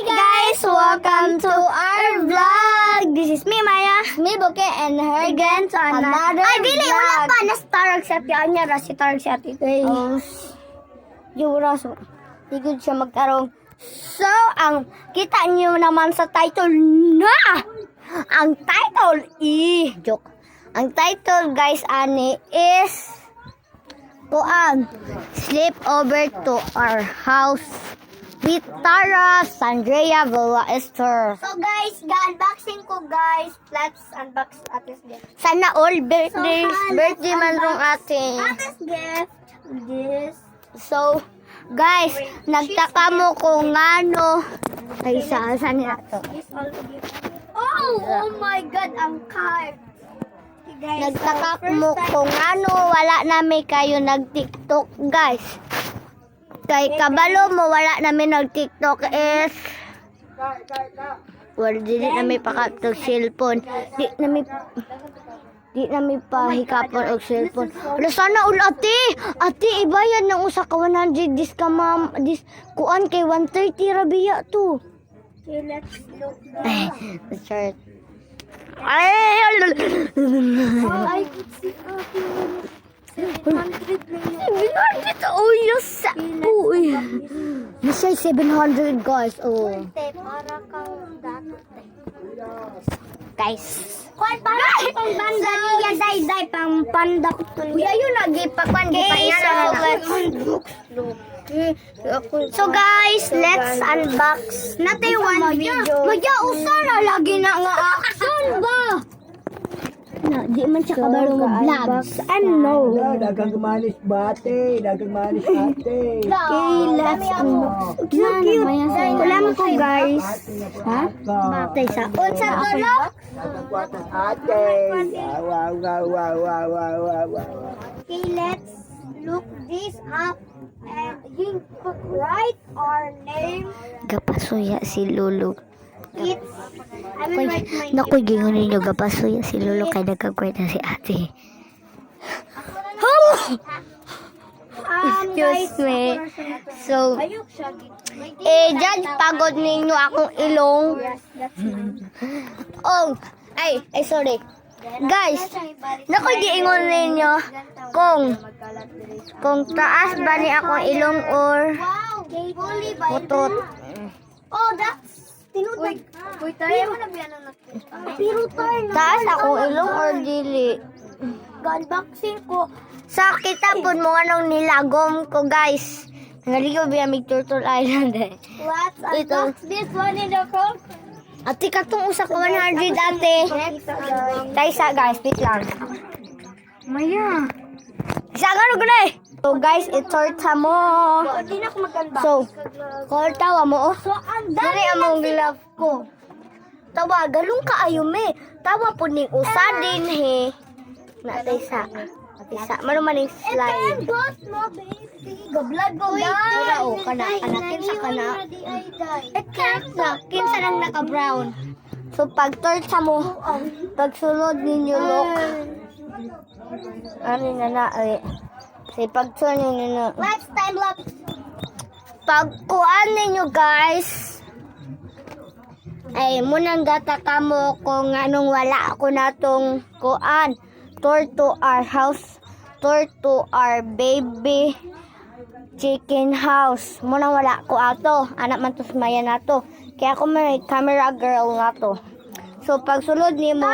guys, welcome to our vlog. This is me, Maya. Me, Buke, and her again to another dili, vlog. wala pa. Nastarag siya. Niya, rasi tarag siya. Yung raso. Tigod siya magtarong. So, ang kita niyo naman sa title na. Ang title, joke. Ang title, guys, ani is sleep over to our house with Tara, Sandrea, Villa, Esther. So guys, ga-unboxing ko guys. Let's unbox atis gift. Sana all birthday man rong ating. Atis gift. This. So, guys, nagtaka mo kung ano. Ay, saan nila to? This all gift. Oh my God, ang card. Okay, guys, Nagtaka first mo time- kung ano, wala namin kayo nag-TikTok, guys. Kay kabalo mo, wala namin nag-TikTok is... Well, di namin pakatog cellphone. Di namin pahikapon og cellphone. Wala sana ul ate! Ate, ibayad ng usa ka 100 dis ka ma'am. Dis kuan kay 130 rabiya to. Okay, let's look. Start. Ay! Oh, I could see 700 na yun. Oh, yes! Uy! Nasa 700, guys. Oh. Para kang dato. Guys. Kuan para pang banda niya day pang panda ko to. Uy, ayun na. Gipakuan. So guys, let's unbox. Natay one video. Maya, usa na. Lagi na nga action ba? Na, di man siya kabalo mo vlogs. Ano? Dagang manis bate, dagang manis ate. Okay, let's unbox. Cute. Kulam ko guys. Ha? Batay sa. Unsa to no? Dagang kwatas ate. Wow, wow, wow, wow, wow, wow, wow. Okay, let's look this up. And you write our name. Gapasuya si Lulu. It's I will write my name. Naku, gingon ninyo gapasuya si Lulu kay nagkagwait na si ate. Excuse me. So, Ayok siya. judge, pagod ninyo akong ilong. Yes, that's mine. Oh, ay, sorry. Guys, naku, giingon ninyo kung taas ba ni akong ilong or Wow, fully by putot. Oh, that's tinuod. Uy, tayo mo na biyan na pero tayo na. Taas akong ilong or dili. Unboxing ko. Sa kita po mo anong nilagom ko, guys. Naligaw biya mig Turtle Island eh. Let's Ito. unbox this one in the front. Ate, katong usa ka 100 ate. Taysa, guys, wait lang. Maya. Isa nga rin eh. So, guys, itorta mo. Hindi na ako mag-unbox. So, call tawa mo, oh. So, ang Dali dami among glove ko. Tawa, galong ka ayo me. Tawa po ning usa din he. Natay sa. Mano man yung slide. bot mo, baby. Gablad mo, Tira o kana anakin sa kana. Kinsa nang naka-brown. So pag torta mo, pag sulod ninyo look. Ano na eh. Say pag sulod ninyo na. Let's time lapse. Pag kuan ninyo guys. Ay munang gataka mo kung anong wala ako natong kuan. Tour to our house. Tour to our baby chicken house. Muna wala ko ato. Anak man to sumaya na to. Kaya ako may camera girl na to. So pag sulod ni mo,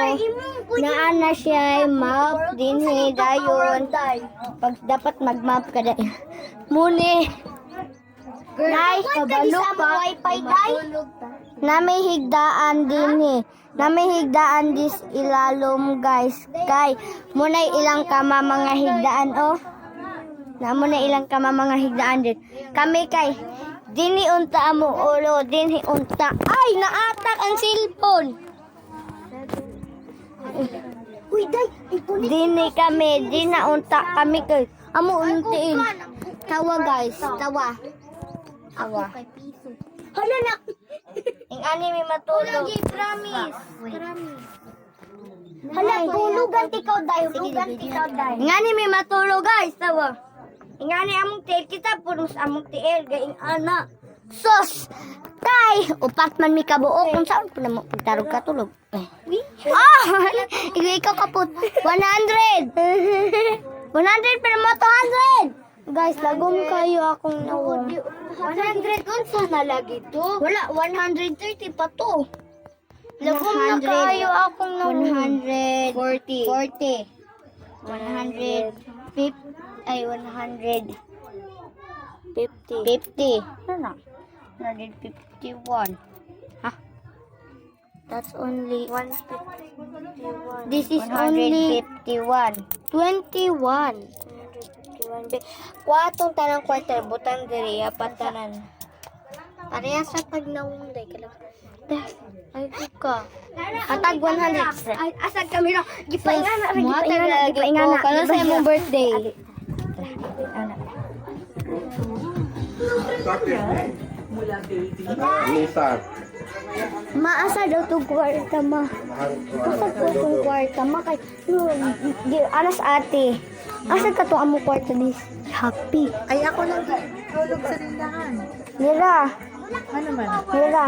naana siya map din dayon. Pag dapat mag-map ka dayon. Muni. Nay, kabalo pa. Wi-Fi, day. Na may higdaan din Na may higdaan dis ilalom guys. Kay, muna ilang kama mga higdaan oh. Na muna ilang kama mga higdaan din. Kami kay, dini unta mo ulo, dini unta. Ay, naatak ang cellphone. Uy, day. Dini kami, di na unta kami kay. Amo untiin. Tawa guys, tawa. Tawa. Hala na. Ing ani may matulog. Promise. Hala, tulugan tikaw, day. Tulugan tikaw, day. Ingani may matulog guys, tawa. Ingani among tiil kita punos among tiil gaing ana. Sus! Kay, upat man mi kabuok kung saan po na mo pagtarog ka tulog. Ah! Ikaw kaput. 100! 100 pero mo 200! Guys, lagom kayo akong nawon. 100 unsa na lagi to? Wala, 130 pa to. Lagom na kayo akong nawon. 140. 150. Ay, 150. 50. Ano na? 151. Ha? That's only 151. This is only 151. 21. Kuatong tanang quarter butang diri apat tanan. Pareha sa tagnawong day kala. Ay ka. Atag 100. Ay, asag kami no. Gipaingana, Gipaingana. Kala sa imong birthday. Lusak. Maasa daw tong kwarta ma. Asa po tong kwarta ma kay alas ate. Asa ka tong amo kwarta ni happy. Ay, ako lang tulog sa tindahan. Mira, Ano man? mira.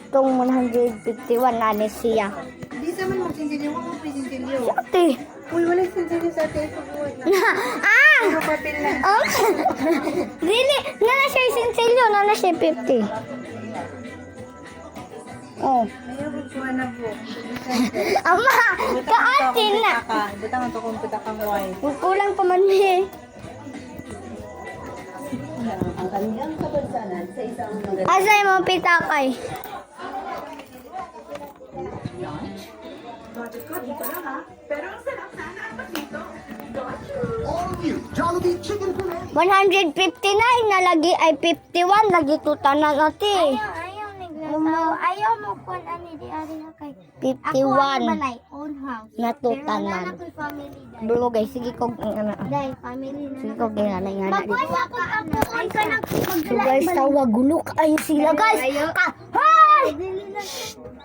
Tong 151 na ni siya. Di sa man magsinsilyo. Huwag mong pisinsilyo. Ate. Uy, wala sinsilyo sa atin. Pagbuhat na. Ah! Ano papel lang. Oh. Dili, na siya sinsilyo, na siya 50. Oh. Ayaw magkuha na po. Ama, kaatin na. Butang ang tukong pita kang wife. Kulang pa man eh. Asa yung mga pitakay? $159 na lagi ay 51 lagi tutanan natin. Ayaw mo kun ani di ari na kay. 51 Own house. na Pero wala tutanan. na ko'y family dai. Bro guys, sige ko ano. Dai, family na. Sige ko ginanay nga na dito. Magwala ko ang buwan ka ng So guys, tawa gulo kayo sila guys. Hoy!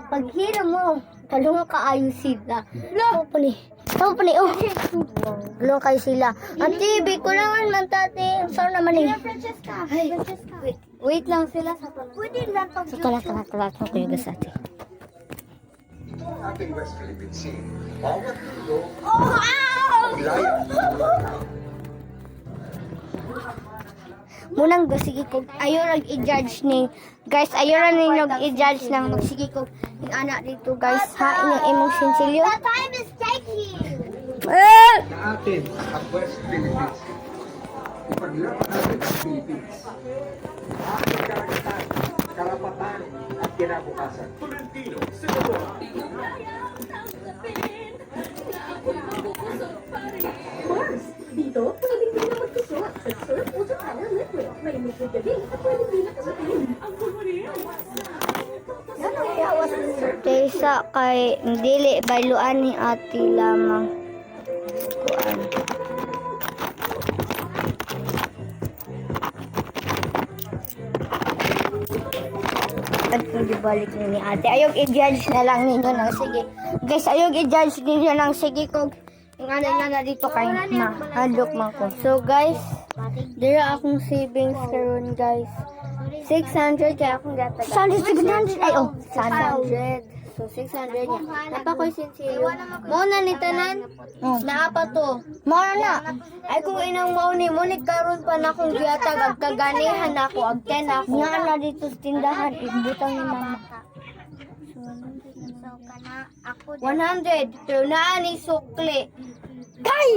Paghira mo, talong kaayo sila. Tawa pa ni. Oh. Gulo kayo sila. Ang TV ko naman man tate. Saan naman eh? Francesca. Ay, Francesca. wait lang sila. Pwede lang pag So tala ko yung gas ate. Ating West Philippine Sea. Bawat mundo, Oh, munang sige ko ayo rag i-judge ni guys ayo ra ninyo i-judge ng magsige ko ning anak dito guys ha inyong imong sinsilyo. The time is taking. na atin ang West Philippines. Ipaglaban natin ang Philippines. Ating karagatan, karapatan at kinabukasan. Tolentino, Senador. Tesa kay dili bayluan ni ati lamang kuan. At kung balik ni ate, ayog i-judge na lang ninyo ng sige. Guys, ayog i-judge ninyo ng sige kung yung ano na dito kay mahadlok man ko. So guys, dira akong savings karon guys. 600 kaya akong gataga. 600, 700 ay oh, 600. So 600 niya. Napakoy sinsilyo. Mo na ni tanan. Naapa to. Mo na. Ay kung inang mauni mo ni karon pa na akong gihatag ag kaganihan ako ag 10 ako. Nga na dito sa tindahan ibutang ni mama. So kana ako 100. Pero naa ni sukli. Kay!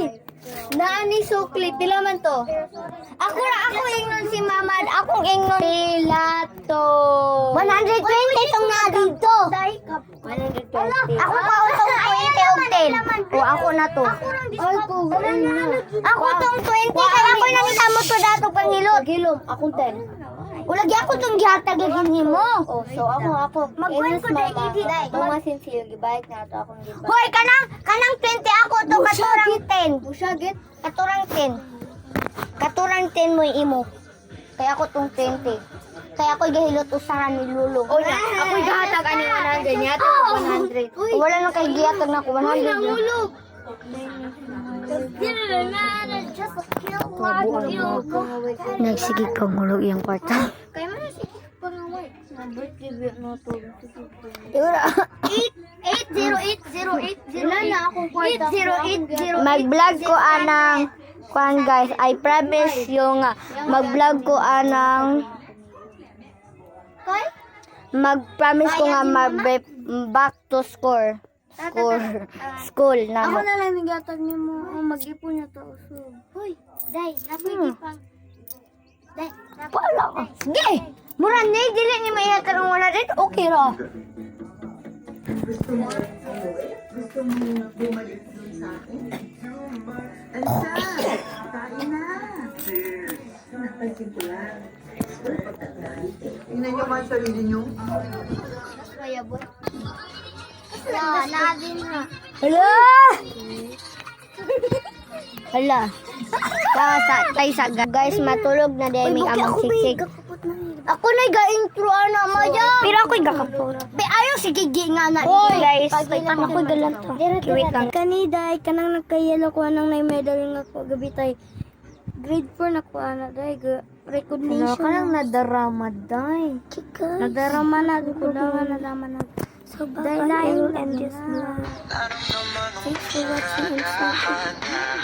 Naa ni sukli. Pila man to? Ako ingnon si mama. Akong ingnon pilato. 120 itong na dito. 120. Ako pa utong 20 og 10. O ako na to. Ay ko. Ako tong 20 kaya ako nang isamo to dato pang hilot. Hilom. Akong 10. Ulagi ako tong gihatag gini mo. Oh, so ako. Mag-point ko na mama. i-edit. Mga sinsiyo gibayad na to akong gibayad. Hoy, kanang 20 ako to katurang 10. Usagit. Katurang 10. Katurang 10 mo imo. Kaya ako tong 20. Kaya ako gahilot usahan ni Lulu. Oh, na. Ako gihatag ani 100 niya to 100. Wala nang kay gihatag na ko 100. Just kill one. Nagsige kong hulog iyang kwarta. Kaya man si pang birthday biya na to. Siguro, 8080808. Wala na akong kwarta. 80808. Mag-vlog ko anang, kuan guys, I promise yung mag-vlog ko anang, Koy? mag-promise ko nga back to school na Ako mo. na lang nigatag ni mo. Mag-ipon na to. So. Hoy, day, napwede pang. Day, Wala ka. Sige! Mura na dili ni may hatag ang wala dito. Okay ra. Gusto mo bumalik dun sa akin? Alsa, kain na. Napansin ko lang. Tingnan niyo ba ang sarili niyo? mayabot. Na, naadin na. Hala! Hala. Tay sa guys, matulog na din may amang siksik. Ako na ga-intro ana maya. Pero ako'y gakapot. Be ayo si Gigi nga na. Guys, ako'y galanto. Wait lang. Kaniday, kanang nagkayelo ko anang na medal nga ko gabi tay. Grade 4 na ko ana day recognition. Kanang nadarama day. Nadarama na ko daw nalaman na. So bye bye. I will end this vlog. Thanks for watching and subscribe.